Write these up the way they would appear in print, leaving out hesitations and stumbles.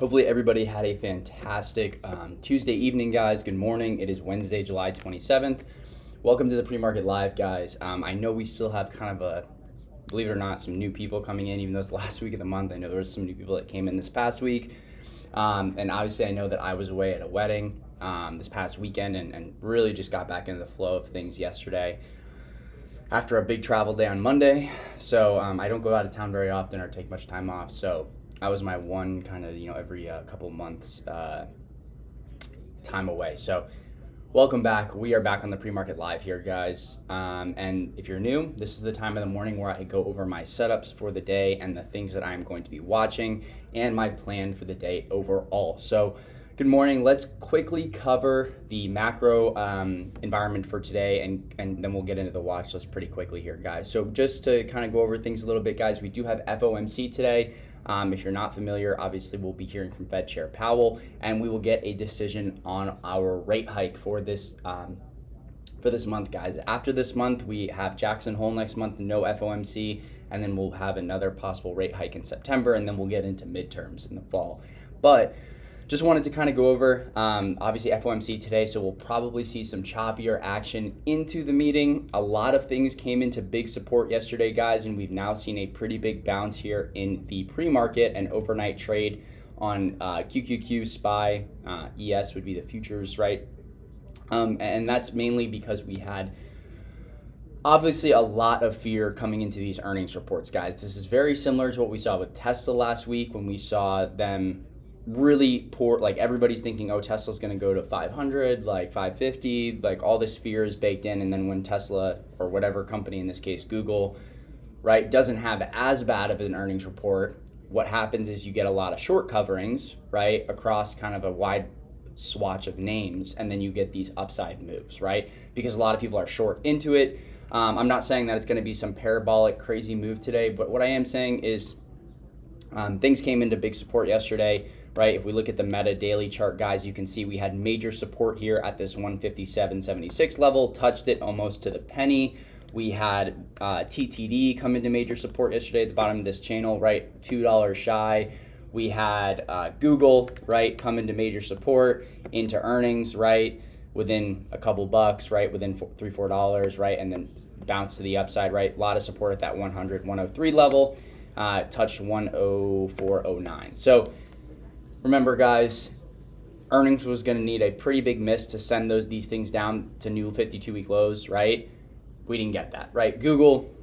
Hopefully everybody had a fantastic Tuesday evening, guys. Good morning. It is Wednesday, July 27th. Welcome to the Pre-Market Live, guys. I know we still have kind of believe it or not, some new people coming in, even though it's the last week of the month. I know there was some new people that came in this past week. And obviously I know that I was away at a wedding this past weekend and really just got back into the flow of things yesterday after a big travel day on Monday. So I don't go out of town very often or take much time off. So that was my one kind of, every couple months time away. So welcome back. We are back on the Pre-Market Live here, guys. And if you're new, this is the time of the morning where I go over my setups for the day and the things that I'm going to be watching and my plan for the day overall. So good morning. Let's quickly cover the macro environment for today, and then we'll get into the watch list pretty quickly here, guys. So just to kind of go over things a little bit, guys, we do have FOMC today. If you're not familiar, obviously we'll be hearing from Fed Chair Powell, and we will get a decision on our rate hike for this month, guys. After this month, we have Jackson Hole next month, no FOMC, and then we'll have another possible rate hike in September, and then we'll get into midterms in the fall. But just wanted to kind of go over, obviously FOMC today, so we'll probably see some choppier action into the meeting. A lot of things came into big support yesterday, guys, and we've now seen a pretty big bounce here in the pre-market and overnight trade on QQQ, SPY, ES would be the futures, right? And that's mainly because we had obviously a lot of fear coming into these earnings reports, guys. This is very similar to what we saw with Tesla last week when we saw them really poor, like everybody's thinking, oh, Tesla's going to go to 500, like 550, like all this fear is baked in. And then when Tesla, or whatever company, in this case Google, right, doesn't have as bad of an earnings report, what happens is you get a lot of short coverings, right, across kind of a wide swatch of names, and then you get these upside moves, right, because a lot of people are short into it. I'm not saying that it's going to be some parabolic crazy move today, but what I am saying is things came into big support yesterday, right? If we look at the Meta daily chart, guys, you can see we had major support here at this 157.76 level, touched it almost to the penny. We had TTD come into major support yesterday at the bottom of this channel, right? $2 shy. We had Google, right, come into major support into earnings, right, within a couple bucks, right, within $3-4, right, and then bounce to the upside, right? A lot of support at that 103 level. Touched 104.09. So remember, guys, earnings was going to need a pretty big miss to send these things down to new 52-week lows, right? We didn't get that, right? Google,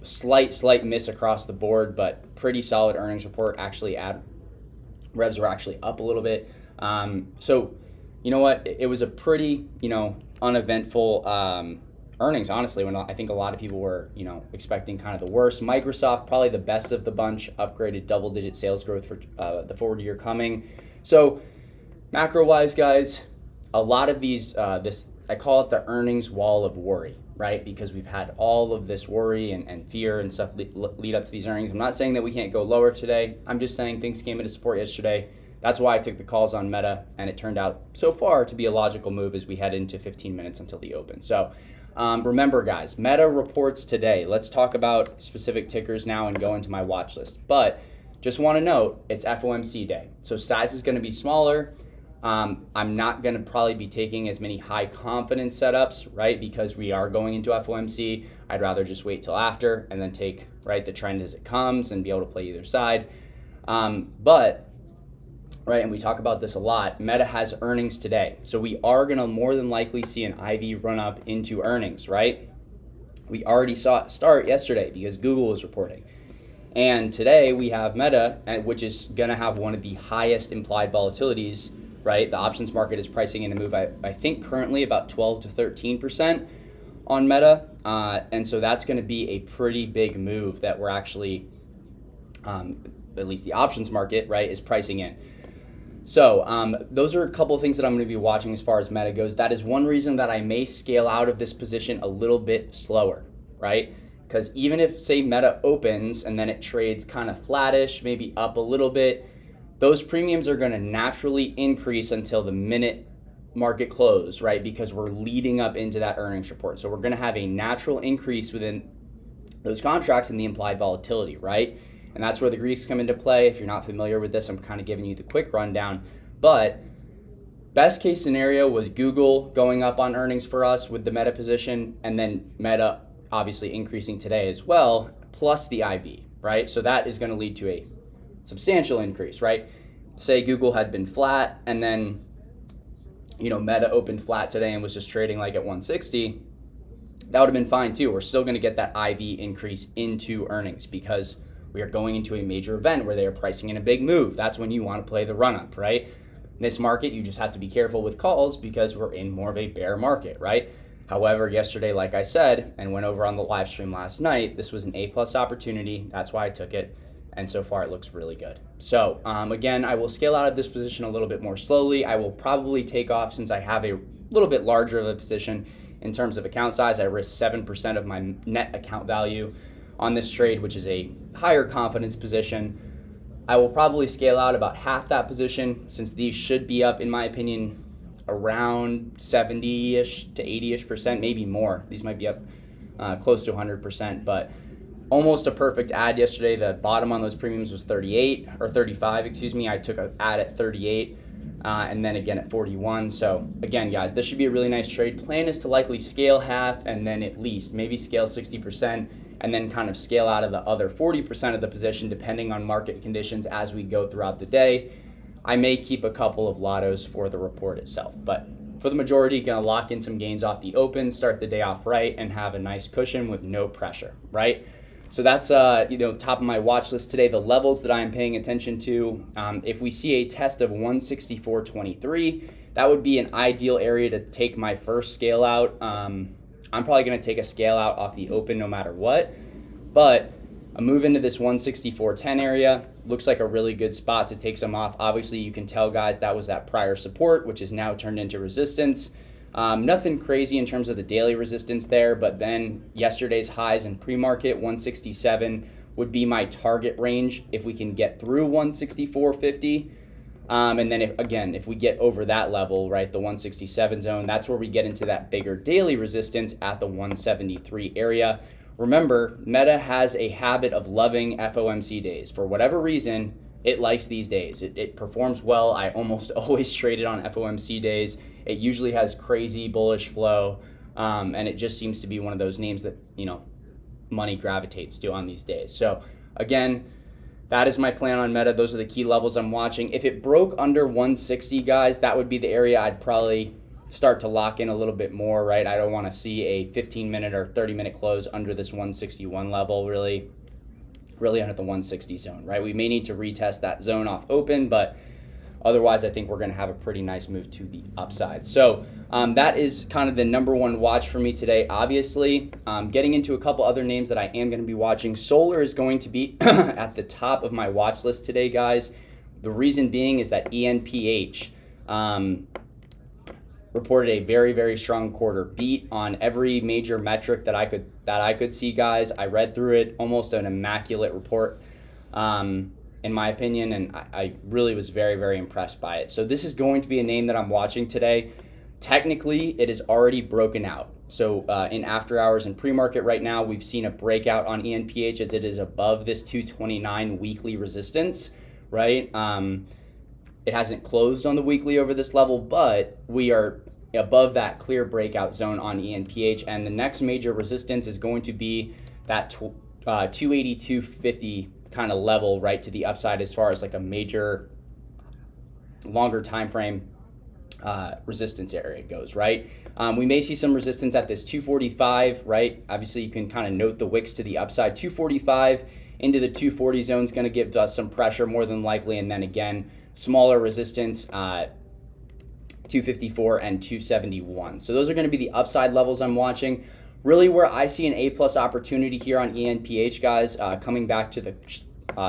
slight miss across the board, but pretty solid earnings report. Actually, ad revs were actually up a little bit. So you know what? It was a pretty, uneventful earnings, honestly, when I think a lot of people were, expecting kind of the worst. Microsoft, probably the best of the bunch, upgraded double-digit sales growth for the forward year coming. So macro-wise, guys, a lot of these, I call it the earnings wall of worry, right? Because we've had all of this worry and fear and stuff lead up to these earnings. I'm not saying that we can't go lower today. I'm just saying things came into support yesterday. That's why I took the calls on Meta, and it turned out so far to be a logical move as we head into 15 minutes until the open. So remember, guys, Meta reports today. Let's talk about specific tickers now and go into my watch list. But just want to note, it's FOMC day. So size is going to be smaller. I'm not going to probably be taking as many high confidence setups, right? Because we are going into FOMC. I'd rather just wait till after and then take, right, the trend as it comes and be able to play either side. Right, and we talk about this a lot, Meta has earnings today. So we are going to more than likely see an IV run up into earnings, right? We already saw it start yesterday because Google was reporting. And today we have Meta, which is going to have one of the highest implied volatilities, right? The options market is pricing in a move, I think currently about 12 to 13% on Meta. And so that's going to be a pretty big move that we're actually, at least the options market, right, is pricing in. So those are a couple of things that I'm going to be watching as far as Meta goes. That is one reason that I may scale out of this position a little bit slower, right? Because even if, say, Meta opens and then it trades kind of flattish, maybe up a little bit, those premiums are going to naturally increase until the minute market close, right? Because we're leading up into that earnings report. So we're going to have a natural increase within those contracts and the implied volatility, right? and that's where the Greeks come into play. If you're not familiar with this, I'm kind of giving you the quick rundown. But best case scenario was Google going up on earnings for us with the Meta position, and then Meta obviously increasing today as well, plus the IB, right? So that is going to lead to a substantial increase, right? Say Google had been flat, and then Meta opened flat today and was just trading like at 160. That would have been fine too. We're still going to get that IB increase into earnings because we are going into a major event where they are pricing in a big move. That's when you want to play the run up, right? In this market, you just have to be careful with calls because we're in more of a bear market, right? However, yesterday, like I said, and went over on the live stream last night, this was an A+ opportunity. That's why I took it. And so far, it looks really good. So again, I will scale out of this position a little bit more slowly. I will probably take off since I have a little bit larger of a position in terms of account size. I risk 7% of my net account value on this trade, which is a higher confidence position. I will probably scale out about half that position since these should be up, in my opinion, around 70-ish to 80-ish%, maybe more. These might be up close to 100%, but almost a perfect ad yesterday. The bottom on those premiums was 38 or 35, excuse me. I took an ad at 38 and then again at 41. So again, guys, this should be a really nice trade. Plan is to likely scale half and then at least maybe scale 60% and then kind of scale out of the other 40% of the position depending on market conditions as we go throughout the day. I may keep a couple of lottos for the report itself, but for the majority, gonna lock in some gains off the open, start the day off right, and have a nice cushion with no pressure, right? So that's top of my watch list today. The levels that I'm paying attention to, if we see a test of 164.23, that would be an ideal area to take my first scale out. I'm probably going to take a scale out off the open no matter what, but a move into this 164.10 area looks like a really good spot to take some off. Obviously, you can tell, guys, that was that prior support, which is now turned into resistance. Nothing crazy in terms of the daily resistance there, but then yesterday's highs in pre-market, 167 would be my target range if we can get through 164.50. And then if we get over that level, right, the 167 zone, that's where we get into that bigger daily resistance at the 173 area. Remember, Meta has a habit of loving FOMC days. For whatever reason, it likes these days. It performs well. I almost always trade it on FOMC days. It usually has crazy bullish flow, and it just seems to be one of those names that, money gravitates to on these days. So again, that is my plan on Meta. Those are the key levels I'm watching. If it broke under 160, guys, that would be the area I'd probably start to lock in a little bit more, right? I don't want to see a 15-minute or 30-minute close under this 161 level, really under the 160 zone, right? We may need to retest that zone off open, but otherwise, I think we're going to have a pretty nice move to the upside. So that is kind of the number one watch for me today. Obviously, getting into a couple other names that I am going to be watching. Solar is going to be at the top of my watch list today, guys. The reason being is that ENPH reported a very, very strong quarter, beat on every major metric that I could see, guys. I read through it, almost an immaculate report. In my opinion, and I really was very, very impressed by it. So this is going to be a name that I'm watching today. Technically, it is already broken out. So in after hours and pre-market right now, we've seen a breakout on ENPH as it is above this 229 weekly resistance, right? It hasn't closed on the weekly over this level, but we are above that clear breakout zone on ENPH, and the next major resistance is going to be that 282.50 kind of level, right, to the upside as far as like a major longer time frame resistance area goes, right? We may see some resistance at this 245, right? Obviously, you can kind of note the wicks to the upside. 245 into the 240 zone is going to give us some pressure more than likely, and then again, smaller resistance, 254 and 271. So those are going to be the upside levels I'm watching. Really where I see an A+ opportunity here on ENPH, guys, coming back to the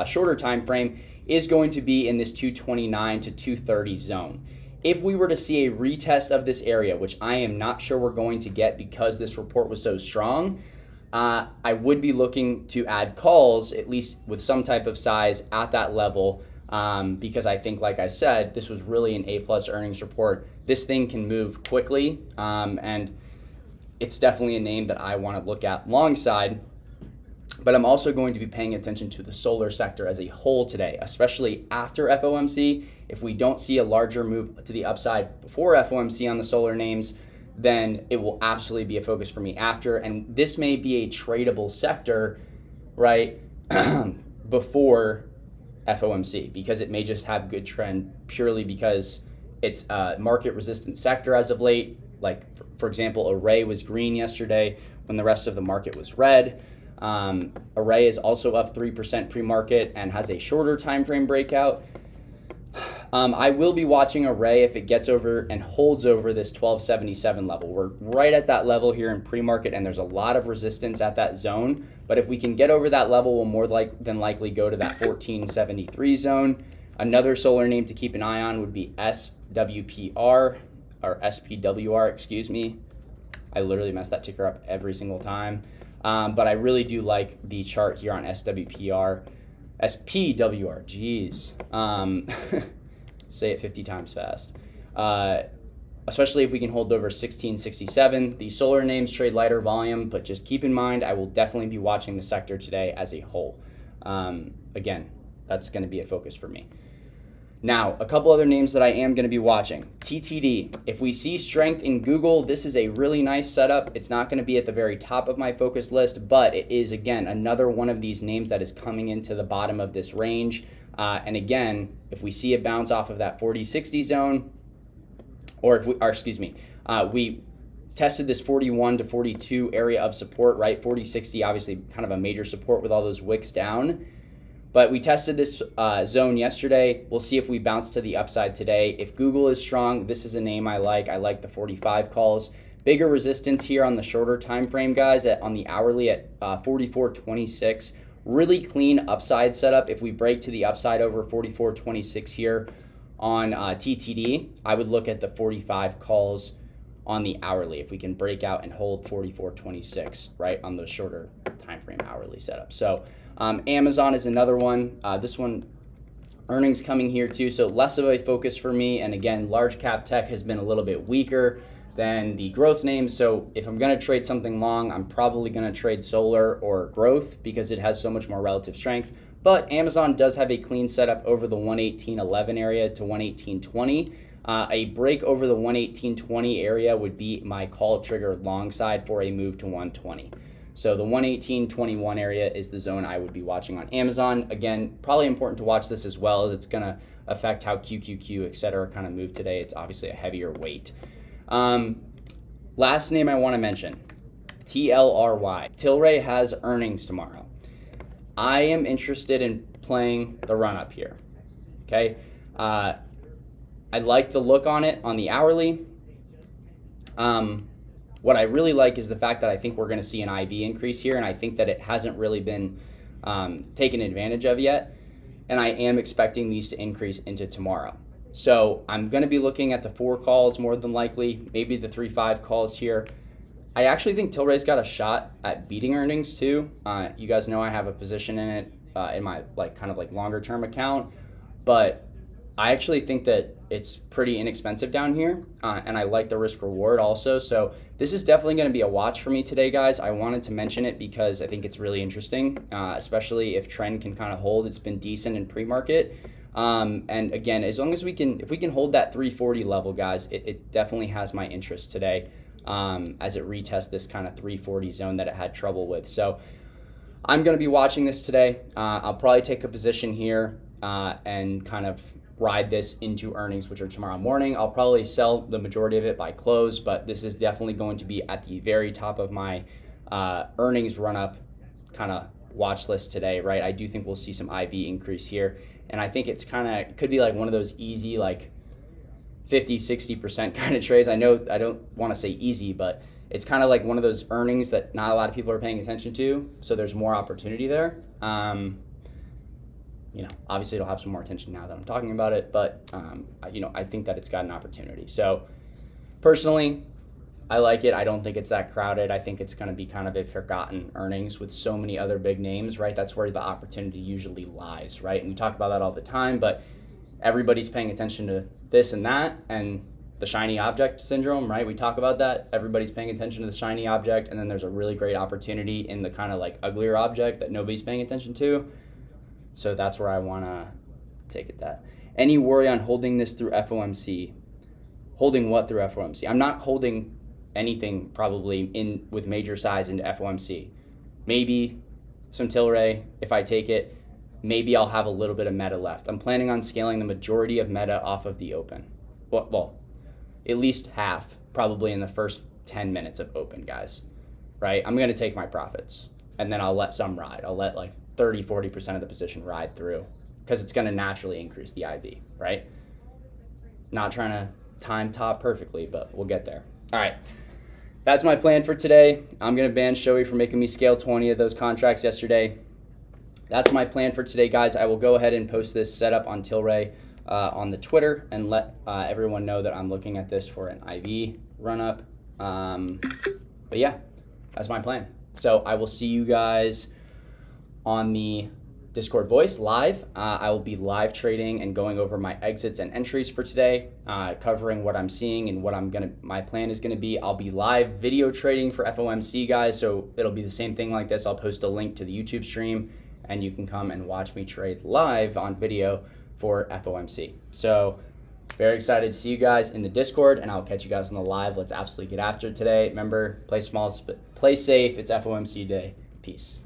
shorter time frame, is going to be in this 229 to 230 zone. If we were to see a retest of this area, which I am not sure we're going to get because this report was so strong, I would be looking to add calls, at least with some type of size at that level, because I think, like I said, this was really an A+ earnings report. This thing can move quickly, and it's definitely a name that I want to look at alongside But I'm also going to be paying attention to the solar sector as a whole today, especially after FOMC. If we don't see a larger move to the upside before FOMC on the solar names, then it will absolutely be a focus for me after. And this may be a tradable sector, right, before FOMC, because it may just have good trend purely because it's a market resistant sector as of late. Like, for example, Array was green yesterday when the rest of the market was red. Array is also up 3% pre-market and has a shorter time frame breakout. I will be watching Array if it gets over and holds over this 1277 level. We're right at that level here in pre-market, and there's a lot of resistance at that zone. But if we can get over that level, we'll more than likely go to that 1473 zone. Another solar name to keep an eye on would be SWPR, or SPWR, excuse me. I literally mess that ticker up every single time. But I really do like the chart here on SWPR. SPWR, geez. Say it 50 times fast. Especially if we can hold over 1667. The solar names trade lighter volume, but just keep in mind, I will definitely be watching the sector today as a whole. Again, that's going to be a focus for me. Now, a couple other names that I am going to be watching. TTD. If we see strength in Google, this is a really nice setup. It's not going to be at the very top of my focus list, but it is, again, another one of these names that is coming into the bottom of this range. And again, if we see a bounce off of that 40-60 zone, we tested this 41 to 42 area of support, right? 40-60, obviously kind of a major support with all those wicks down. But we tested this zone yesterday. We'll see if we bounce to the upside today. If Google is strong, this is a name I like. I like the 45 calls. Bigger resistance here on the shorter time frame, guys, on the hourly at 44.26. Really clean upside setup. If we break to the upside over 44.26 here on TTD, I would look at the 45 calls on the hourly if we can break out and hold 44.26, right, on the shorter time frame hourly setup. So Amazon is another one. This one, earnings coming here too, so less of a focus for me. And again, large cap tech has been a little bit weaker than the growth names. So if I'm going to trade something long, I'm probably going to trade solar or growth because it has so much more relative strength. But Amazon does have a clean setup over the 118.11 area to 118.20. A break over the 118.20 area would be my call trigger long side for a move to 120. So the 118.21 area is the zone I would be watching on Amazon. Again, probably important to watch this as well, as it's going to affect how QQQ, et cetera, kind of move today. It's obviously a heavier weight. Last name I want to mention, TLRY. Tilray has earnings tomorrow. I am interested in playing the run-up here, okay? I like the look on it on the hourly. What I really like is the fact that I think we're going to see an IV increase here, and I think that it hasn't really been taken advantage of yet, and I am expecting these to increase into tomorrow. So I'm going to be looking at the 4 calls more than likely, maybe the 3-5 calls here. I actually think Tilray's got a shot at beating earnings too. You guys know I have a position in it in my kind of longer term account, but I actually think that it's pretty inexpensive down here, and I like the risk reward also. So this is definitely going to be a watch for me today, guys. I wanted to mention it because I think it's really interesting, especially if trend can kind of hold. It's been decent in pre-market. And again, as long as if we can hold that 340 level, guys, it definitely has my interest today as it retests this kind of 340 zone that it had trouble with. So I'm going to be watching this today. I'll probably take a position here and kind of ride this into earnings, which are tomorrow morning. I'll probably sell the majority of it by close, but this is definitely going to be at the very top of my earnings run-up kind of watch list today, right? I do think we'll see some IV increase here, and I think it could be like one of those easy 50-60% kind of trades. I know I don't want to say easy, but it's kind of like one of those earnings that not a lot of people are paying attention to, so there's more opportunity there. Obviously it'll have some more attention now that I'm talking about it, but I think that it's got an opportunity. So personally, I like it. I don't think it's that crowded. I think it's going to be kind of a forgotten earnings with so many other big names, right? That's where the opportunity usually lies, right? And we talk about that all the time, but everybody's paying attention to this and that, and the shiny object syndrome, right? We talk about that. Everybody's paying attention to the shiny object, and then there's a really great opportunity in the kind of like uglier object that nobody's paying attention to. So that's where I want to take it that. Any worry on holding this through FOMC? Holding what through FOMC? I'm not holding anything probably in with major size into FOMC. Maybe some Tilray if I take it. Maybe I'll have a little bit of meta left. I'm planning on scaling the majority of meta off of the open. Well, at least half probably in the first 10 minutes of open, guys, right? I'm going to take my profits and then I'll let some ride. I'll let like 30-40% of the position ride through because it's going to naturally increase the IV, right? Not trying to time top perfectly, but we'll get there. All right. That's my plan for today. I'm going to ban Shoei for making me scale 20 of those contracts yesterday. That's my plan for today, guys. I will go ahead and post this setup on Tilray on the Twitter and let everyone know that I'm looking at this for an IV run-up. But yeah, that's my plan. So I will see you guys on the Discord voice live. I will be live trading and going over my exits and entries for today, covering what I'm seeing and what my plan is gonna be. I'll be live video trading for FOMC, guys, so it'll be the same thing like this. I'll post a link to the YouTube stream and you can come and watch me trade live on video for FOMC. So very excited to see you guys in the Discord, and I'll catch you guys on the live. Let's absolutely get after it today. Remember, play small, play safe. It's FOMC day. Peace.